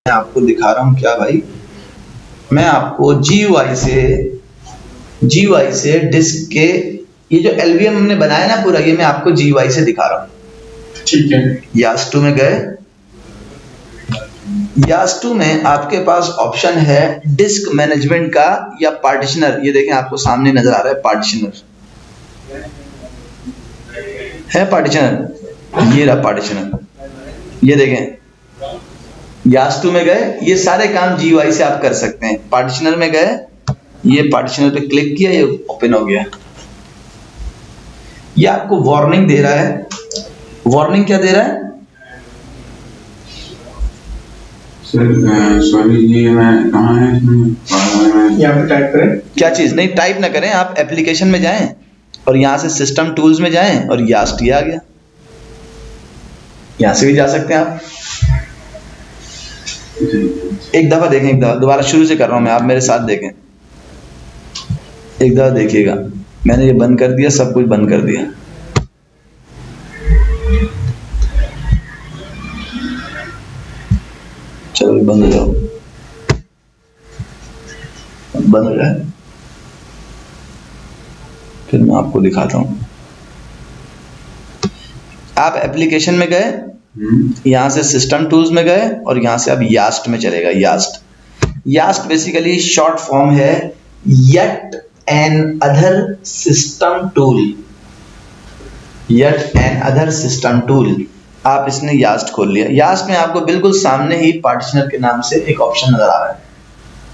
मैं आपको दिखा रहा हूँ क्या भाई, मैं आपको GUI से डिस्क के ये जो LVM हमने बनाया ना पूरा, ये मैं आपको GUI से दिखा रहा हूँ। ठीक है। YAS2 में गए, YAS2 में आपके पास ऑप्शन है डिस्क मैनेजमेंट का या पार्टीशनर। ये देखें आपको सामने नजर आ रहा है पार्टीशनर है, पार्टीशनर ये रहा पार्टीशनर। ये देखें YAS2 में गए, ये सारे काम GUI से आप कर सकते हैं। पार्टीशनर में गए, ये पार्टीशनर पे क्लिक किया, ये ओपन हो गया। ये आपको वार्निंग दे रहा है। वार्निंग क्या दे रहा है? सर सॉरी, ये मैं कहाँ है इसमें? यहाँ पे टाइप करें। क्या चीज? नहीं टाइप ना करें, आप एप्लीकेशन में जाएं और यहां से सिस्टम टूल्स में जाएं और YAS2 आ गया। यहां से भी जा सकते हैं आप। एक दफा देखें, एक दफा दोबारा शुरू से कर रहा हूं मैं, आप मेरे साथ देखें। एक दफा देखिएगा, मैंने ये बंद कर दिया, सब कुछ बंद कर दिया। चलो बंद हो जाओ, बंद हो जाए, फिर मैं आपको दिखाता हूं। आप एप्लीकेशन में गए, यहां से सिस्टम टूल्स में गए और यहां से अब YAST में चलेगा। YAST बेसिकली शॉर्ट फॉर्म है yet another system tool. Yet another system tool, आप इसने YAST खोल लिया। YAST में आपको बिल्कुल सामने ही पार्टीशनर के नाम से एक ऑप्शन नजर आ रहा है,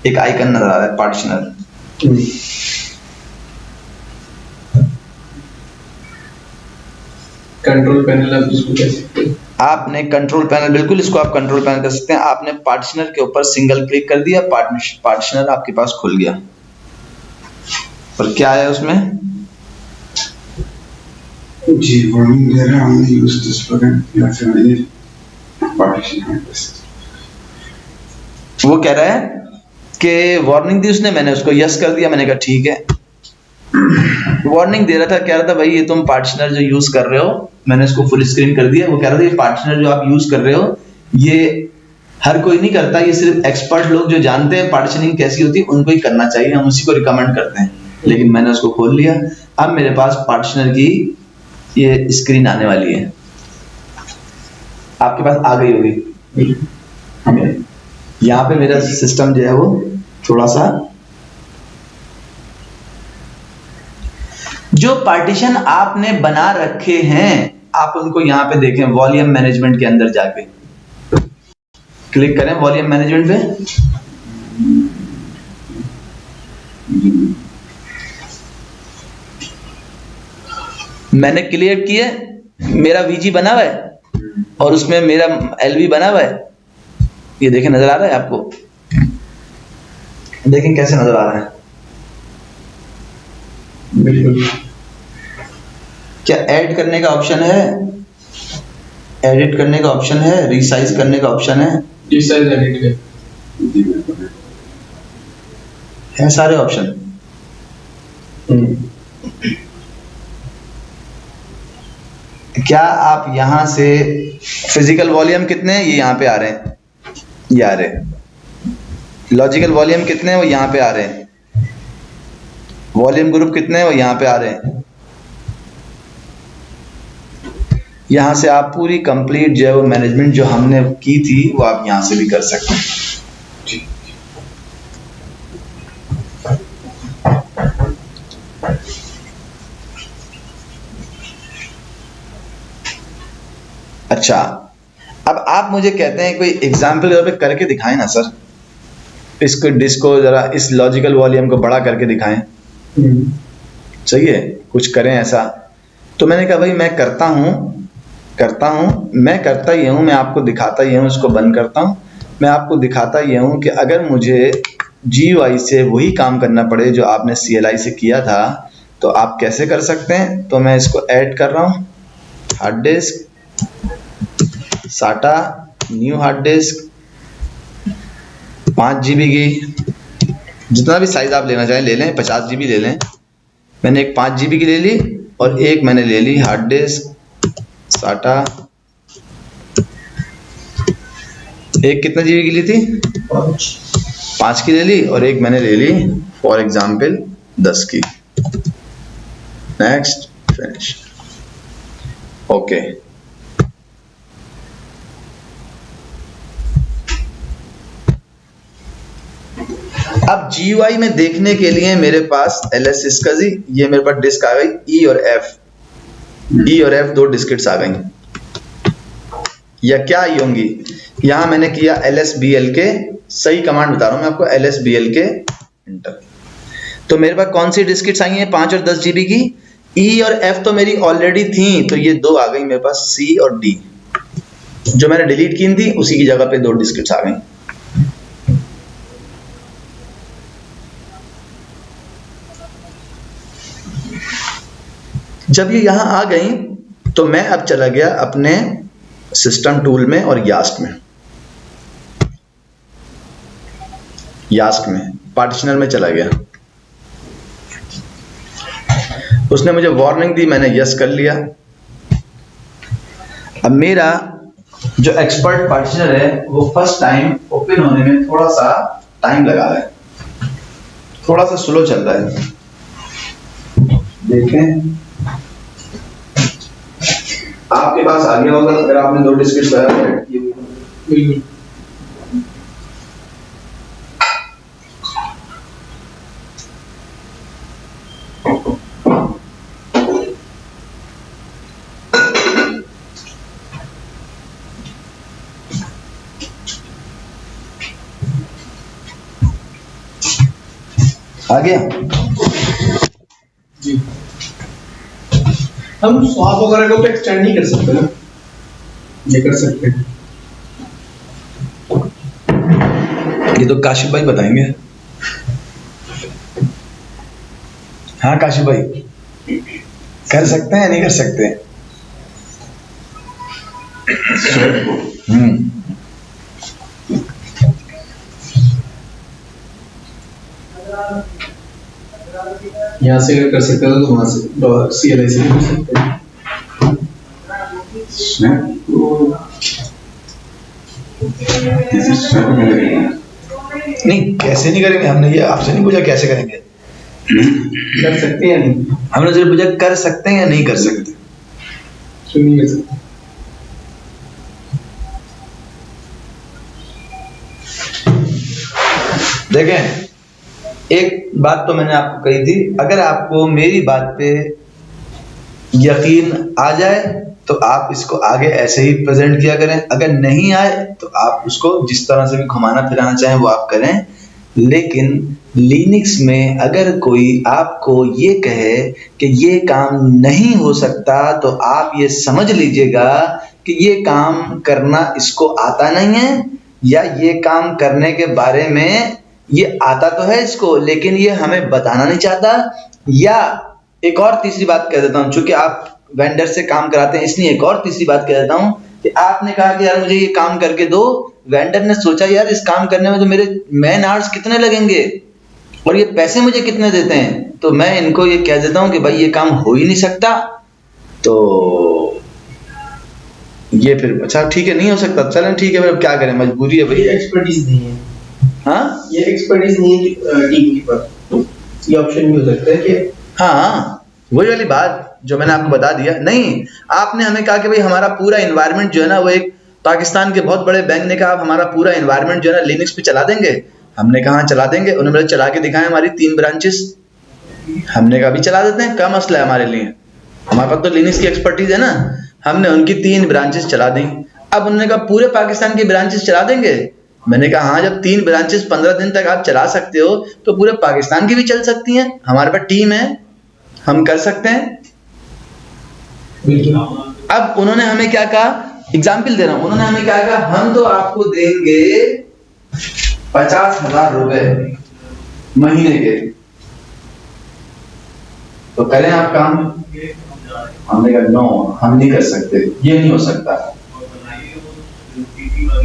एक आइकन नजर आ रहा है पार्टीशनर। कंट्रोल पैनल आप इसको कह सकते हैं। आपने कंट्रोल पैनल, बिल्कुल इसको आप कंट्रोल पैनल कर सकते हैं। आपने पार्टीशनर के ऊपर सिंगल क्लिक कर दिया, पार्टीशनर आपके पास खुल गया। और क्या है उसमें? जी वार्निंग दे रहा हूँ, यूज दिस प्लगइन या फिर ये पार्टीशन है बस। वो कह रहा है कि वार्निंग दी उसने, मैंने उसको यस कर दिया। मैंने कहा ठीक है। वार्निंग दे रहा था, कह रहा था भाई ये तुम पार्टीशनर जो यूज कर रहे हो, मैंने इसको फुल स्क्रीन कर दिया। वो कह रहा था ये पार्टीशनर जो आप यूज कर रहे हो, ये हर कोई नहीं करता, ये सिर्फ एक्सपर्ट लोग जो जानते हैं पार्टीशनिंग कैसी होती है उनको ही करना चाहिए, हम उसी को रिकमेंड करते हैं। लेकिन मैंने उसको खोल लिया, अब मेरे पास पार्टीशनर की ये स्क्रीन आने वाली है। आपके पास आ गई होगी। यहाँ पे मेरा सिस्टम जो है वो थोड़ा सा, जो पार्टीशन आपने बना रखे हैं आप उनको यहाँ पे देखें, वॉल्यूम मैनेजमेंट के अंदर जाके क्लिक करें, वॉल्यूम मैनेजमेंट पे। मैंने क्लियर किए, मेरा VG बना हुआ है और उसमें मेरा LV बना हुआ है। ये देखें, नजर आ रहा है आपको? देखें कैसे नजर आ रहा है। बिल्कुल। क्या ऐड करने का ऑप्शन है? एडिट करने का ऑप्शन है, रिसाइज करने का ऑप्शन है, रिसाइज एडिट है सारे ऑप्शन। क्या आप यहां से फिजिकल वॉल्यूम कितने हैं, ये यहां पे आ रहे हैं, ये आ रहे हैं। लॉजिकल वॉल्यूम कितने हैं, वो यहां पे आ रहे हैं। वॉल्यूम ग्रुप कितने हैं, वो यहां पे आ रहे हैं। यहां से आप पूरी कंप्लीट जो है वो मैनेजमेंट जो हमने की थी वो आप यहां से भी कर सकते हैं। अच्छा, अब आप मुझे कहते हैं कोई एग्जाम्पल पे करके दिखाएं ना सर, इसको डिस्क को जरा इस लॉजिकल वॉल्यूम को बड़ा करके दिखाएं। चाहिए कुछ करें ऐसा। तो मैंने कहा भाई मैं करता हूं, मैं करता ही हूं, मैं आपको दिखाता ही हूं। इसको बंद करता हूं, मैं आपको दिखाता ही हूं कि अगर मुझे GUI से वही काम करना पड़े जो आपने CLI से किया था तो आप कैसे कर सकते हैं। तो मैं इसको ऐड कर रहा हूं, hard disk SATA new hard disk 5 GB की, जितना भी साइज आप लेना चाहें ले लें, 50 GB ले लें। मैंने एक 5 GB की ले ली और एक मैंने ले ली हार्ड डिस्क SATA एक कितना जीबी की ली थी? 5 की ले ली, और एक मैंने ले ली फॉर एग्जाम्पल 10 की। Next, finish. ओके, अब GUI में देखने के लिए मेरे पास LS इसका जी, ये मेरे पास डिस्क आ गई E और F, दो डिस्केट्स आ गई। या क्या आई होंगी? यहां मैंने किया LSBLK, सही कमांड बता रहा हूं मैं आपको, LSBLK इंटर। तो मेरे पास कौन सी डिस्केट्स आई हैं? 5 और 10 GB की। E और F तो मेरी ऑलरेडी थी, तो ये दो आ गई मेरे पास C और D, जो मैंने डिलीट की थी उसी की जगह पे दो डिस्केट्स आ गई। जब ये यहां आ गई तो मैं अब चला गया अपने सिस्टम टूल में और यास्क में पार्टीशनर में चला गया। उसने मुझे वार्निंग दी, मैंने यस कर लिया। अब मेरा जो एक्सपर्ट पार्टीशनर है वो फर्स्ट टाइम ओपन होने में थोड़ा सा टाइम लगा रहा है, थोड़ा सा स्लो चल रहा है। देखें, आपके पास आ गया होगा अगर आपने दो डिस्केट्स ऐड किए हुए। बिल्कुल। आ गया जी। हम स्वाप वगैरह को तो एक्सटेंड नहीं कर सकते ना? ये कर सकते हैं। ये तो काशिफ भाई बताएंगे। हाँ काशिफ भाई, कर सकते हैं नहीं कर सकते? यहाँ से अगर कर सकते हो तो वहां से CLI से कर सकते हैं। नहीं, कैसे नहीं करेंगे? हमने ये आपसे नहीं पूछा कैसे करेंगे। कर सकते हैं या नहीं? हमने सिर्फ पूछा कर सकते हैं या नहीं कर सकते। क्यों नहीं कर सकते? देखें, एक बात तो मैंने आपको कही थी, अगर आपको मेरी बात पे यकीन आ जाए तो आप इसको आगे ऐसे ही प्रेजेंट किया करें, अगर नहीं आए तो आप उसको जिस तरह से भी घुमाना फिराना चाहें वो आप करें। लेकिन लिनक्स में अगर कोई आपको ये कहे कि ये काम नहीं हो सकता तो आप ये समझ लीजिएगा कि ये काम करना इसको आता नहीं है, या ये काम करने के बारे में ये आता तो है इसको लेकिन ये हमें बताना नहीं चाहता। या एक और तीसरी बात कह देता हूं, चूंकि आप वेंडर से काम कराते हैं इसलिए एक और तीसरी बात कह देता हूं कि आपने कहा कि यार मुझे ये काम करके दो, वेंडर ने सोचा यार इस काम करने में तो मेरे मैन आवर्स कितने लगेंगे और ये पैसे मुझे कितने देते हैं, तो मैं इनको ये कह देता हूं कि भाई ये काम हो ही नहीं सकता। तो ये फिर अच्छा ठीक है नहीं हो सकता, चलें ठीक है, फिर क्या करें, मजबूरी है भाई। एक्सपर्टीज नहीं है। हाँ, ये एक्सपर्टीज नहीं है टीम के पास। ये ऑप्शन भी हो सकता है कि हाँ वही वाली बात जो मैंने आपको बता दिया। नहीं, आपने हमें कहा कि भाई हमारा पूरा एनवायरनमेंट जो है ना, वो एक पाकिस्तान के बहुत बड़े बैंक ने कहा आप हमारा पूरा एनवायरनमेंट जो है ना लिनक्स पे चला देंगे। हमने कहा चला देंगे, उन्होंने मुझे चला के दिखाया हमारी 3 ब्रांचेस। हमने कहा भी चला देते हैं, क्या मसला है हमारे लिए, हमारे पास तो लिनक्स की एक्सपर्टीज है ना। हमने उनकी 3 ब्रांचेस चला दी। अब उन्होंने कहा पूरे पाकिस्तान की ब्रांचेस चला देंगे। मैंने कहा हाँ, जब 3 ब्रांचेस 15 दिन तक आप चला सकते हो तो पूरे पाकिस्तान की भी चल सकती हैं, हमारे पास टीम है, हम कर सकते हैं। अब उन्होंने हमें क्या कहा, एग्जाम्पल दे रहा हूं, उन्होंने हमें क्या कहा, हम तो आपको देंगे 50,000 रुपए महीने के, तो करें आप काम। हमने कहा नो, हम नहीं कर सकते, ये नहीं हो सकता।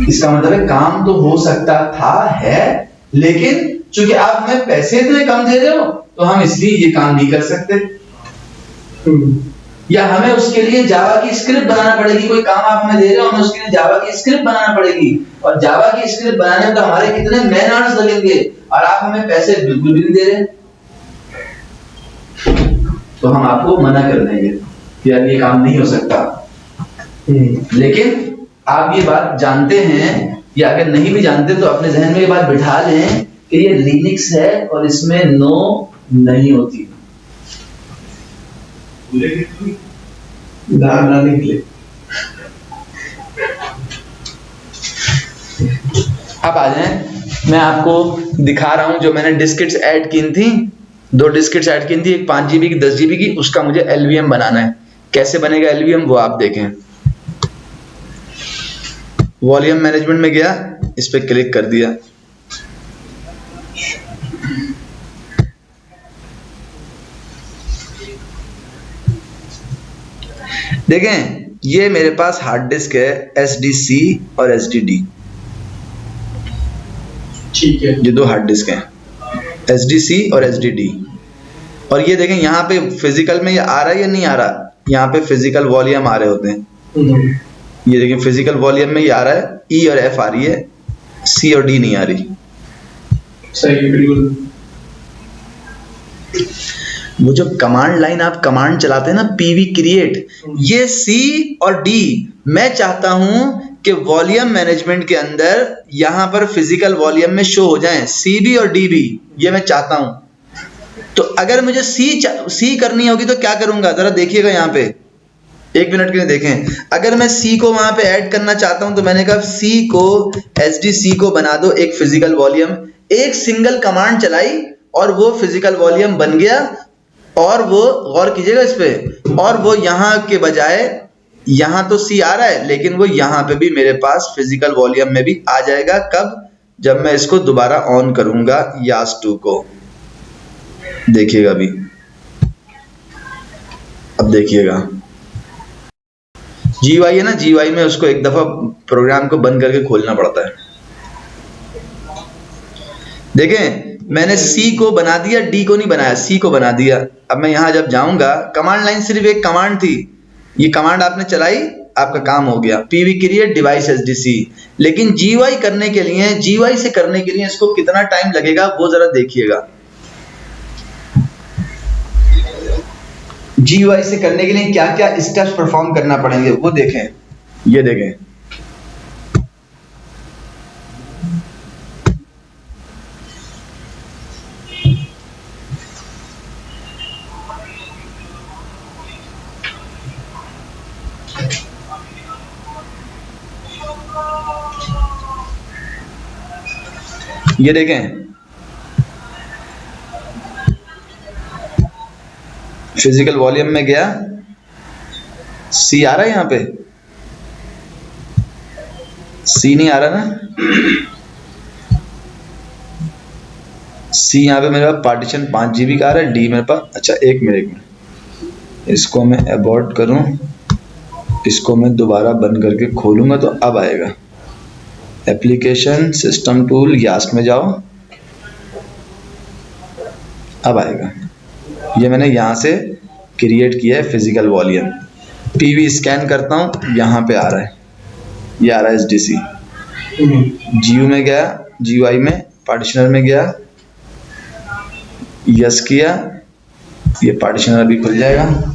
इसका मतलब है काम तो हो सकता था है, लेकिन चूंकि आप हमें पैसे इतने कम दे रहे हो तो हम इसलिए ये काम नहीं कर सकते। या हमें उसके लिए जावा की स्क्रिप्ट बनाना पड़ेगी। कोई काम आप हमें दे रहे हो, हमें उसके लिए जावा की स्क्रिप्ट बनाना पड़ेगी, और जावा की स्क्रिप्ट बनाने में तो हमारे कितने मैन आवर्स लगेंगे, और आप हमें पैसे बिल्कुल भी नहीं दे रहे, तो हम आपको मना कर देंगे कि यार ये काम नहीं हो सकता। लेकिन आप ये बात जानते हैं, या अगर नहीं भी जानते तो अपने जहन में ये बात बिठा लें कि ये लिनक्स है और इसमें नो नहीं होती। ना निकले। अब आ जाएं, मैं आपको दिखा रहा हूं जो मैंने डिस्केट्स ऐड की थी, 2 डिस्केट्स ऐड की थी, एक 5 GB की 10 GB की, उसका मुझे LVM बनाना है। कैसे बनेगा LVM वो आप देखें। वॉल्यूम मैनेजमेंट में गया, इस पे क्लिक कर दिया, देखें ये मेरे पास हार्ड डिस्क है SDC और SDD, ठीक है। ये 2 हार्ड डिस्क हैं SDC और SDD। और ये देखें यहाँ पे फिजिकल में ये आ रहा है या नहीं आ रहा, यहाँ पे फिजिकल वॉल्यूम आ रहे होते हैं। ये देखिए फिजिकल वॉल्यूम में ये आ रहा है, E और F आ रही है, C और D नहीं आ रही। सही है, बिल्कुल। वो जो कमांड लाइन आप कमांड चलाते हैं ना pv create, ये C और D मैं चाहता हूं कि वॉल्यूम मैनेजमेंट के अंदर यहां पर फिजिकल वॉल्यूम में शो हो जाएं, CB और DB, ये मैं चाहता हूं। तो अगर मुझे C करनी होगी तो क्या करूंगा, जरा देखिएगा यहाँ पे, 1 मिनट के लिए देखें। अगर मैं C को वहां पे ऐड करना चाहता हूं तो मैंने कहा C को SDC को बना दो एक फिजिकल वॉल्यूम, एक सिंगल कमांड चलाई और वो फिजिकल वॉल्यूम बन गया। और वो गौर कीजिएगा इस पे, और वो यहाँ के बजाय यहाँ तो C आ रहा है, लेकिन वो यहाँ पे भी मेरे पास फिजिकल वॉल्यूम में भी आ जाएगा। कब, जब मैं इसको दोबारा ऑन करूंगा YAS2 को, देखिएगा अभी, अब देखिएगा GUI है ना, GUI में उसको एक दफा प्रोग्राम को बंद करके खोलना पड़ता है। देखें मैंने C को बना दिया, D को नहीं बनाया, C को बना दिया। अब मैं यहां जब जाऊंगा, कमांड लाइन सिर्फ एक कमांड थी, ये कमांड आपने चलाई, आपका काम हो गया, pv create device SDC। लेकिन GUI करने के लिए, GUI से करने के लिए इसको कितना टाइम लगेगा वो जरा देखिएगा। GUI से करने के लिए क्या क्या स्टेप्स परफॉर्म करना पड़ेंगे वो देखें, ये देखें। ये देखें फिजिकल वॉल्यूम में गया, C आ रहा है, यहाँ पे C नहीं आ रहा ना, C यहाँ पे मेरे पास पार्टीशन 5 GB का आ रहा है, D मेरे पास, अच्छा एक मिनट, इसको मैं अबॉर्ट करूं, इसको मैं दोबारा बंद करके खोलूंगा तो अब आएगा। एप्लीकेशन सिस्टम टूल यास्क में जाओ, अब आएगा। ये मैंने यहाँ से क्रिएट किया है फिजिकल वॉल्यूम, पीवी स्कैन करता हूँ, यहाँ पे आ रहा है, ये आ रहा है SDC। GU में गया, GUI में पार्टीशनर में गया, यस किया, ये पार्टीशनर अभी खुल जाएगा।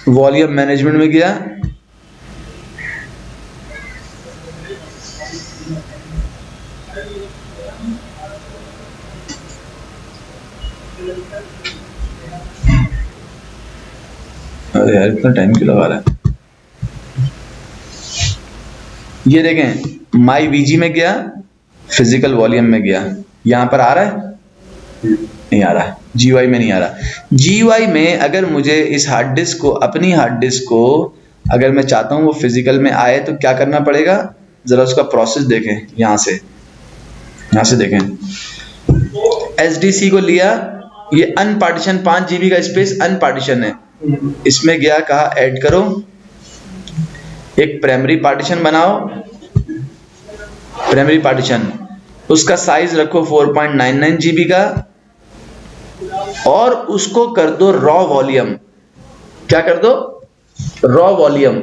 वॉल्यूम मैनेजमेंट में गया, अरे यार इतना टाइम क्यों लगा रहा है। ये देखें माई VG में गया, फिजिकल वॉल्यूम में गया, यहां पर आ रहा है, नहीं आ रहा है, GUI में नहीं आ रहा। GUI में अगर मुझे इस हार्ड डिस्क को, अपनी हार्ड डिस्क को अगर मैं चाहता हूं वो फिजिकल में आए तो क्या करना पड़ेगा, जरा उसका प्रोसेस देखें। यहाँ से देखें, SDC को लिया, ये अनपार्टीशन 5 GB का स्पेस अनपार्टीशन है, इसमें गया, कहा ऐड करो, एक प्राइमरी पार्टीशन बनाओ, प्राइमरी पार्टीशन, उसका साइज रखो 4.99 GB का, और उसको कर दो रॉ वॉल्यूम। क्या कर दो? Raw volume.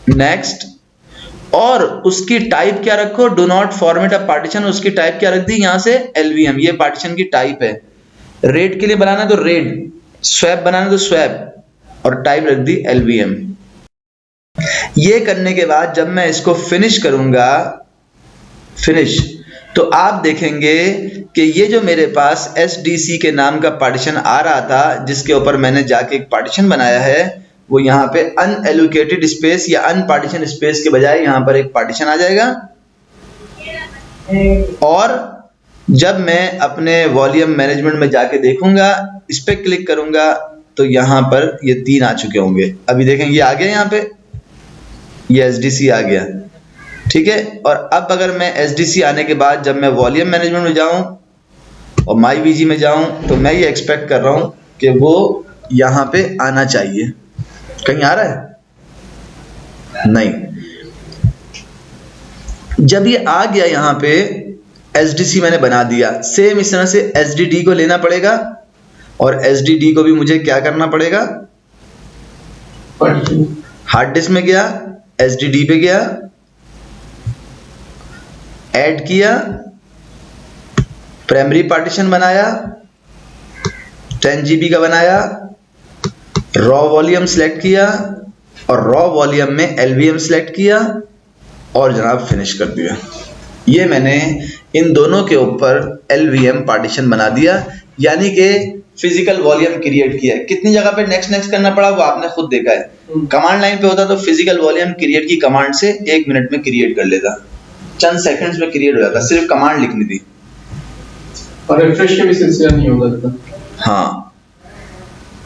नेक्स्ट, और उसकी टाइप क्या रखो? Do not format a partition, उसकी टाइप क्या रख दी यहां से? LVM, ये पार्टीशन की टाइप है। रेड के लिए बनाना है तो रेड, स्वैप बनाना है तो स्वैप, और टाइप रख दी LVM। ये करने के बाद जब मैं इसको फिनिश करूंगा, फिनिश, तो आप देखेंगे कि ये जो मेरे पास SDC के नाम का पार्टीशन आ रहा था, जिसके ऊपर मैंने जाके एक पार्टीशन बनाया है, वो यहाँ पे अनएलोकेटेड स्पेस या अनपार्टीशन स्पेस के बजाय यहाँ पर एक पार्टीशन आ जाएगा। और जब मैं अपने वॉल्यूम मैनेजमेंट में जाके देखूंगा, इस पे क्लिक करूंगा, तो यहाँ पर ये 3 आ चुके होंगे। अभी देखेंगे ये आ गया, यहाँ पे ये SDC आ गया, ठीक है। और अब अगर मैं SDC आने के बाद जब मैं वॉल्यूम मैनेजमेंट में जाऊं और माई VG में जाऊं, तो मैं ये एक्सपेक्ट कर रहा हूं कि वो यहां पे आना चाहिए। कहीं आ रहा है? नहीं। जब ये आ गया यहां पे, SDC मैंने बना दिया, सेम इस तरह से SDD को लेना पड़ेगा, और SDD को भी मुझे क्या करना पड़ेगा? हार्ड डिस्क में गया, SDD पे गया, ऐड किया, प्राइमरी पार्टीशन बनाया, 10 GB का बनाया, रॉ वॉल्यूम सेलेक्ट किया, और रॉ वॉल्यूम में LVM सेलेक्ट किया, और जनाब फिनिश कर दिया। ये मैंने इन दोनों के ऊपर LVM पार्टीशन बना दिया, यानी कि फिजिकल वॉल्यूम क्रिएट किया है। कितनी जगह पे नेक्स्ट करना पड़ा वो आपने खुद देखा है। कमांड लाइन पे होता तो फिजिकल वॉल्यूम क्रिएट की कमांड से 1 मिनट में क्रिएट कर लेता, चंद सेकंड्स में क्रिएट हो जाता, सिर्फ कमांड लिखनी थी, और रिफ्रेश का भी सिलसिला नहीं होगा था। हाँ,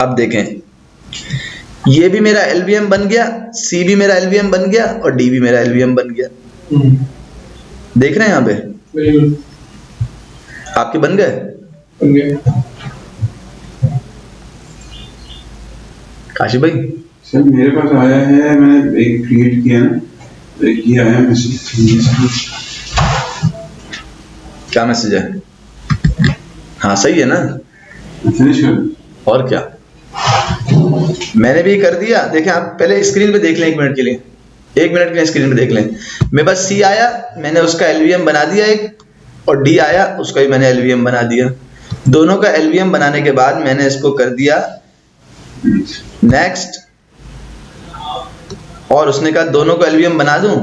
अब देखें, ये भी मेरा LVM बन गया, C भी मेरा LVM बन गया, और D भी मेरा LVM बन गया। देख रहे हैं यहाँ पे? बिल्कुल। आपके बन गए? बन गए। काशिफ भाई? सर मेरे पास आया है, मैंने एक क्रिएट किया ना, तो एक ये आया मैसेज। क्या मैसेज है? हाँ सही है ना, फिनिश कर। और क्या, मैंने भी कर दिया। देखें आप पहले स्क्रीन पे देख लें 1 मिनट के लिए, 1 मिनट के लिए स्क्रीन पे देख लें। मेरे पास C आया, मैंने उसका LVM बना दिया एक, और D आया, उसका भी मैंने LVM बना दिया। दोनों का LVM बनाने के बाद मैंने इसको कर दिया नेक्स्ट, और उसने कहा दोनों को LVM बना दूं,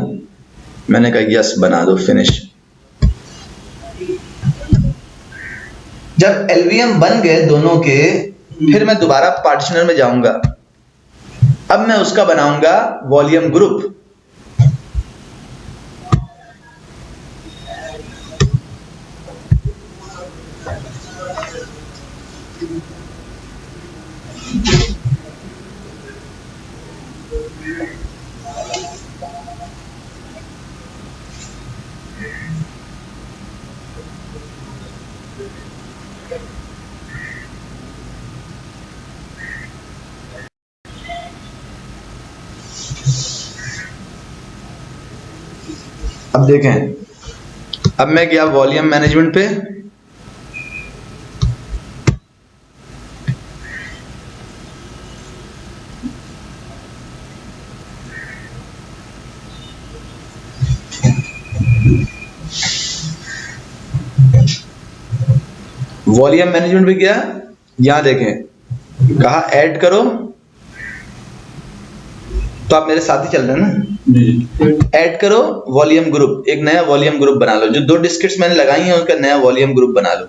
मैंने कहा यस बना दो, फिनिश। जब LVM बन गए दोनों के, फिर मैं दोबारा पार्टीशनर में जाऊंगा। अब मैं उसका बनाऊंगा वॉल्यूम ग्रुप। अब देखें, अब मैं गया वॉल्यूम मैनेजमेंट पे, वॉल्यूम मैनेजमेंट पे गया, यहां देखें कहा ऐड करो, तो आप मेरे साथ ही चल रहे हैं ना। ऐड करो वॉल्यूम ग्रुप, एक नया वॉल्यूम ग्रुप बना लो, जो 2 डिस्केट्स मैंने लगाई हैं उसका नया वॉल्यूम ग्रुप बना लो।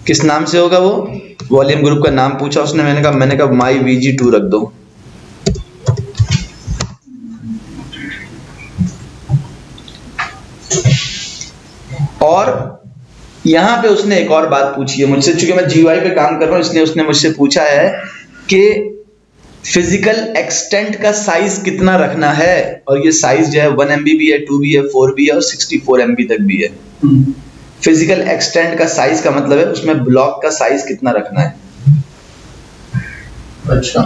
किस नाम से होगा वो? वॉल्यूम ग्रुप का नाम पूछा उसने, मैंने कहा माई VG2 रख दो। और यहां पे उसने एक और बात पूछी है मुझसे, चूंकि मैं GUI पे काम कर रहा हूं इसलिए उसने मुझसे पूछा है कि फिजिकल एक्सटेंट का साइज कितना रखना है, और ये साइज जो है 1 MB भी है, 2 भी है, 4 भी है और 64 MB तक भी है। फिजिकल एक्सटेंट का साइज का मतलब है उसमें ब्लॉक का साइज कितना रखना है। अच्छा,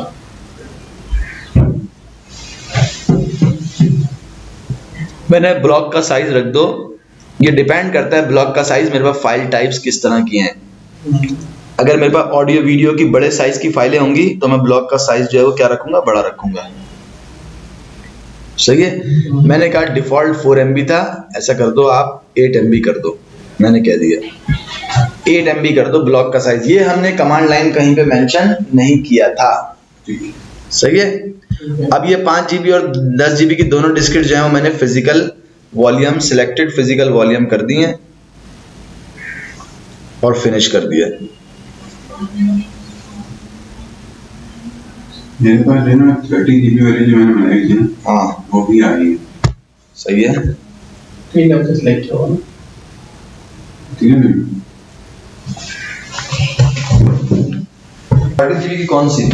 मैंने ब्लॉक का साइज रख दो, ये डिपेंड करता है ब्लॉक का साइज मेरे पास फाइल टाइप्स किस तरह की हैं। अगर मेरे पास ऑडियो वीडियो की बड़े साइज की फाइलें होंगी तो मैं ब्लॉक का साइज जो है वो क्या रखूंगा, बड़ा रखूंगा। सही है। मैंने कहा डिफॉल्ट 4 MB था, ऐसा कर दो आप 8 MB कर दो, मैंने कह दिया 8 MB कर दो ब्लॉक का साइज। ये हमने कमांड लाइन कहीं पे मेंशन नहीं किया था। सही है। अब ये 5 GB और 10 GB की दोनों डिस्केट जो है वो मैंने physical volume, selected physical volume कर दी है और फिनिश कर दिया। मेरे पास जो है ना 30 GB वाली जो मैंने बनाई थी ना, हाँ वो भी आ रही है। सही है। ठीक है, सिलेक्ट किया होगा। ठीक है ना? 30 GB की कौन सी?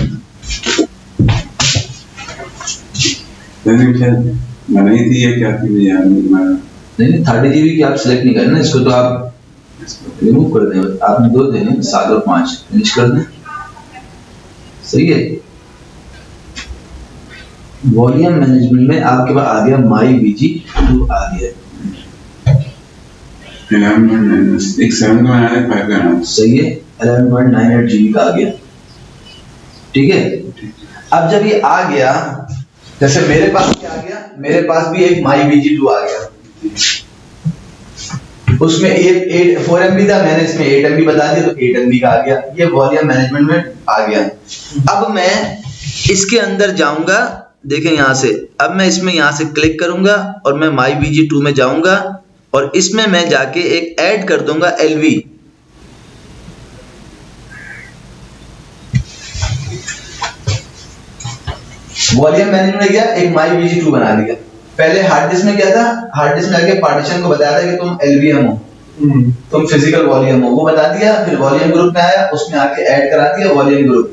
मैंने क्या बनाई थी या क्या थी मुझे याद नहीं। नहीं 30 GB की आप सिलेक्ट नहीं करना, इसको तो आप रिमूव कर दें। आपने 2 देने 7 और 5 फिनिश कर दें। सही है। वॉल्यूम मैनेजमेंट में आपके पास आ गया माई VG2 आ गया। 11.9 एक 7 का बनाया है, 5 का बनाया। सही है। 11.98 GB का आ गया। ठीक है। अब जब ये आ गया, जैसे मेरे पास क्या आ गया, मेरे पास भी एक माई VG2 आ गया, उसमें 4 MB था, मैंने इसमें 8 MB बता दिया तो 8 MB का आ गया। ये वॉल्यूम मैनेजमेंट में आ गया। अब मैं इसके अंदर जाऊंगा, देखें यहां से, अब मैं इसमें यहां से क्लिक करूंगा और मैं माई VG2 में जाऊंगा और इसमें मैं जाके एक ऐड कर दूंगा LV। वॉल्यूम मैनेजमेंट गया, एक माई VG2 बना दिया। पहले हार्ड डिस्क में क्या था, हार्ड डिस्क में आके पार्टीशन को बताया था कि तुम LVM हो, तुम फिजिकल वॉल्यूम हो, वो बता दिया। फिर वॉल्यूम ग्रुप में आया, उसमें आके ऐड करा दिया वॉल्यूम ग्रुप।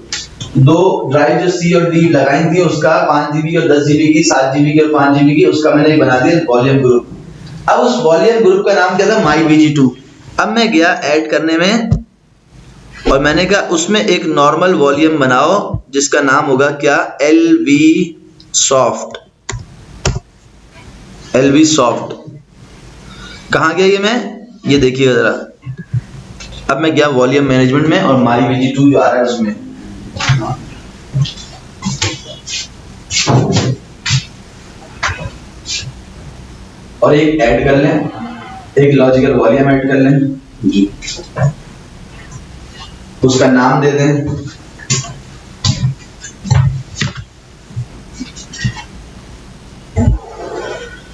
2 ड्राइव जो C और D लगाई थी उसका 5 GB और 10 GB की, 7 GB की और 5 GB की, उसका मैंने बना दिया वॉल्यूम ग्रुप। अब उस वॉल्यूम ग्रुप का नाम क्या था, माई VG2। अब मैं गया ऐड करने में और मैंने कहा उसमें एक नॉर्मल वॉल्यूम बनाओ जिसका नाम होगा क्या, LV सॉफ्ट। LV सॉफ्ट कहाँ गया ये, मैं ये देखिएगा जरा। अब मैं गया वॉल्यूम मैनेजमेंट में और माई VG2 जो आ रहा है उसमें, और एक ऐड कर लें, एक लॉजिकल वॉल्यूम ऐड कर लें जी, उसका नाम दे दें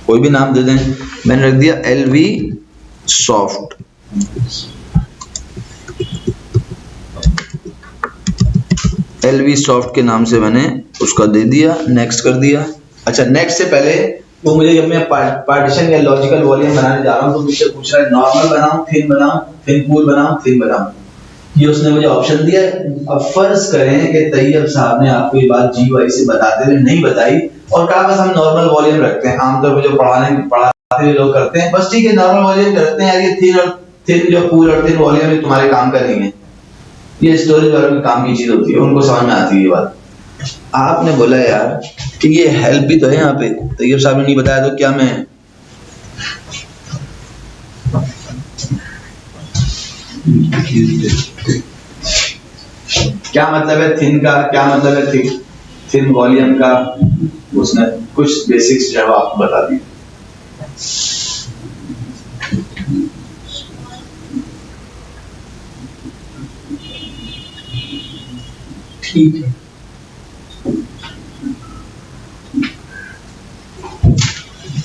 कोई भी नाम दे दें। मैंने रख दिया LV सॉफ्ट। LV सॉफ्ट के नाम से मैंने उसका दे दिया, नेक्स्ट कर दिया। अच्छा, नेक्स्ट से पहले वो मुझे, जब मैं पार्टीशन या लॉजिकल वॉल्यूम बनाने जा रहा हूँ तो मुझसे पूछ रहा है नॉर्मल बनाऊं, थिन बनाऊं, थिन पूल बनाऊं, थिन बनाऊं, ये उसने मुझे ऑप्शन दिया। अब फर्ज करें कि तैयब साहब ने आपको ये बात GUI से बताते हुए नहीं बताई और कहा बस हम नॉर्मल वॉल्यूम रखते हैं, आमतौर पर जो पढ़ाते हुए लोग करते हैं, बस ठीक है नॉर्मल वॉल्यूम करते हैं यार, ये थिन और थिन जो पूल और थिन वॉल्यूम है तुम्हारे काम का नहीं है, ये स्टोरेज वालों के काम की चीज होती है, उनको समझ में आती है ये बात। आपने बोला यार कि ये हेल्प भी तो है यहाँ पे, तैयब साहब ने नहीं बताया तो क्या मैं क्या मतलब है थिन का, क्या मतलब है थिन वॉल्यूम का, उसने कुछ बेसिक्स जो है आपको बता दी। ठीक है।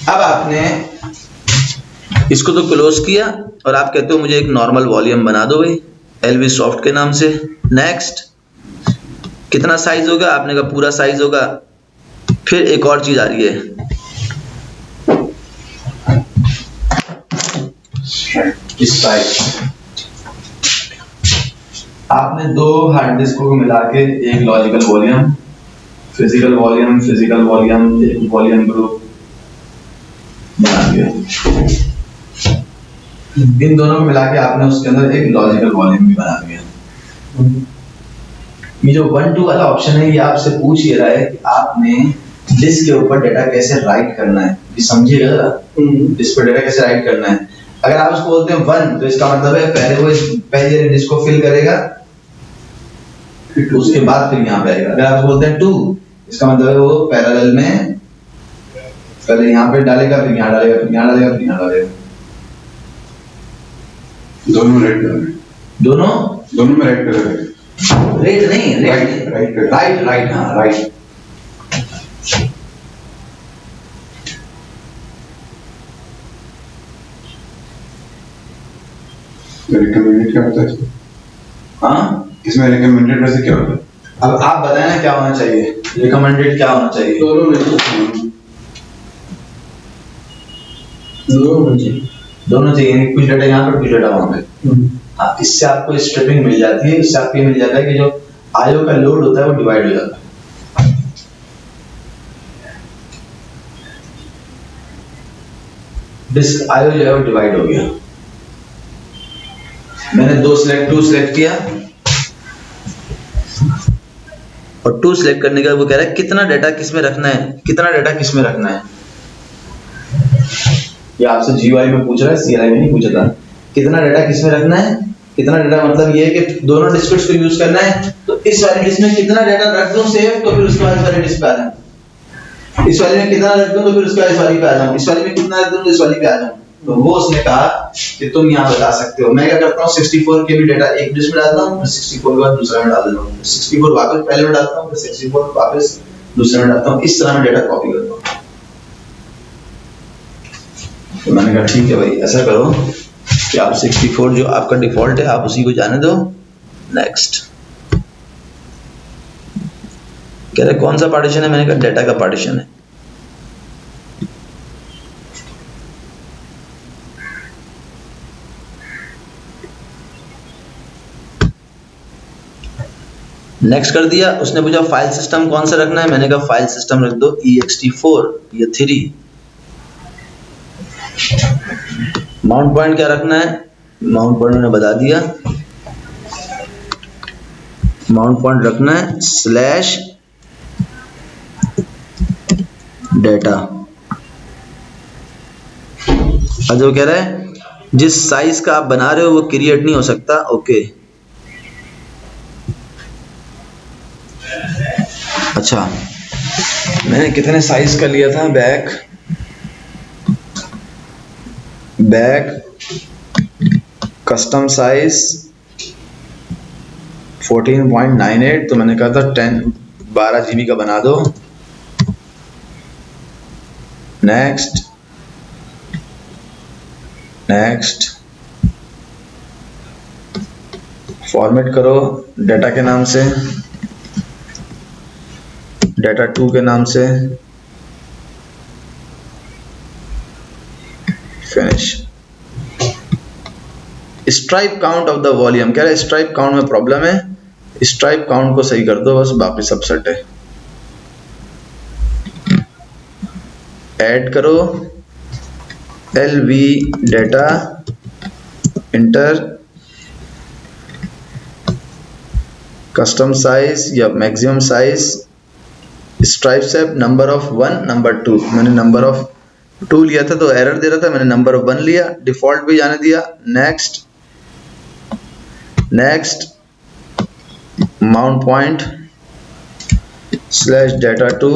अब आपने इसको तो क्लोज किया और आप कहते हो मुझे एक नॉर्मल वॉल्यूम बना दो भाई LV सॉफ्ट के नाम से। नेक्स्ट, कितना साइज होगा, आपने कहा पूरा साइज होगा। फिर एक और चीज आ रही है, स्ट्राइक। आपने 2 हार्ड डिस्कों को मिला के एक लॉजिकल वॉल्यूम फिजिकल वॉल्यूम एक वॉल्यूम ग्रुप बना दिया। इन दोनों को मिला के आपने उसके अंदर एक लॉजिकल वॉल्यूम भी बना दिया। ये जो 1 2 वाला ऑप्शन है ये आपसे पूछ ही रहा है कि आपने डिस्क के ऊपर डेटा कैसे राइट करना है, ये समझिएगा जरा। डिस्क पर डेटा कैसे राइट करना है। अगर आप उसको बोलते हैं 1 तो इसका मतलब है पहले डिस्क को फिल करेगा, उसके बाद फिर यहाँ पे आएगा। अगर आप बोलते हैं 2 इसका मतलब है वो पैरेलल में पहले यहाँ पे डालेगा, फिर यहाँ डालेगा, फिर यहाँ डालेगा, फिर यहाँ डालेगा। दोनों में राइट करेंगे, दोनों में राइट करेंगे। रेट नहीं, राइट, हाँ राइट। रिकमेंडेड क्या होता है इसमें? हाँ इसमें रिकमेंडेड वैसे क्या होता है? अब आप बताएं ना क्या होना चाहिए, रिकमेंडेड क्या होना चाहिए? दोनों चाहिए, कुछ डेटा यहाँ पर कुछ डेटा वहाँ पे। हाँ, इससे आपको स्ट्रिपिंग मिल जाती है, इससे आपको मिल जाता है कि जो आईओ का लोड होता है वो डिवाइड हो जाता है। डिस्क आईओ जो है वो डिवाइड हो गया। मैंने 2 सिलेक्ट किया और 2 सिलेक्ट करने के बाद वो कह रहा है कितना डेटा किस में रखना है, ये आपसे जीयूआई में पूछ रहा है, सीएलआई में नहीं पूछा था। कितना डेटा किस में रखना है, कितना डेटा मतलब ये है कि दोनों डिस्क्स को यूज करना है, तो इस वाली डिस्क में कितना डेटा रख दूं सेव, तो फिर उसके बाद इस वाली डिस्क पे आ जाऊं। इस वाली में कितना रख दूं तो फिर उसके बाद इस वाली पे आ जाऊं। इस वाली में कितना रख दूं तो इस वाली पे आ जाऊं। तो वो उसने कहा कि तुम यहाँ बता सकते हो। मैं क्या करता हूँ 64 के भी डेटा एक डिस्क में डालता हूँ, 64 के बाद दूसरा में डाल देता हूँ, 64 वापस पहले में डालता हूँ, 64 वापस दूसरे में डालता हूँ। इस तरह मैं डेटा कॉपी करता हूँ। तो मैंने कहा ठीक है भाई, ऐसा करो कि आप 64 जो आपका डिफॉल्ट है आप उसी को जाने दो। नेक्स्ट कह रहे कौन सा पार्टीशन है, मैंने कहा डेटा का पार्टीशन है। नेक्स्ट कर दिया। उसने पूछा फाइल सिस्टम कौन सा रखना है, मैंने कहा फाइल सिस्टम रख दो ext4 या 3। माउंट पॉइंट क्या रखना है, माउंट पॉइंट मैंने बता दिया। माउंट पॉइंट रखना है /data। और जो कह रहा है जिस साइज का आप बना रहे हो वो क्रिएट नहीं हो सकता। ओके अच्छा, मैंने कितने साइज का लिया था, बैक कस्टम साइज 14.98, तो मैंने कहा था 12 GB का बना दो। नेक्स्ट फॉर्मेट करो डेटा के नाम से, डेटा 2 के नाम से, finish. Stripe count of the volume, कह रहा है स्ट्राइप काउंट में प्रॉब्लम है, स्ट्राइप काउंट को सही कर दो बस, बाकी सब सेट है। ऐड करो LV data inter custom size या मैक्सिमम साइज, स्ट्राइप से नंबर ऑफ 1 नंबर 2, मैंने नंबर ऑफ 2 लिया था तो एरर दे रहा था, मैंने नंबर ऑफ 1 लिया, डिफॉल्ट भी जाने दिया। नेक्स्ट माउंट पॉइंट /data2,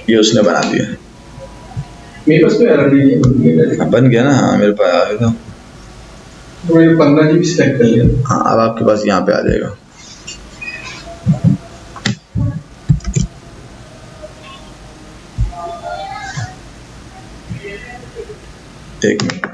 ये उसने बना दिया। मेरे पास कोई एरर नहीं है, बन गया ना। हाँ मेरे पास आ गया, तो मैंने 15 GB सिलेक्ट कर लिया। हाँ अब आपके पास यहाँ पे आ जाएगा। एक मिनट,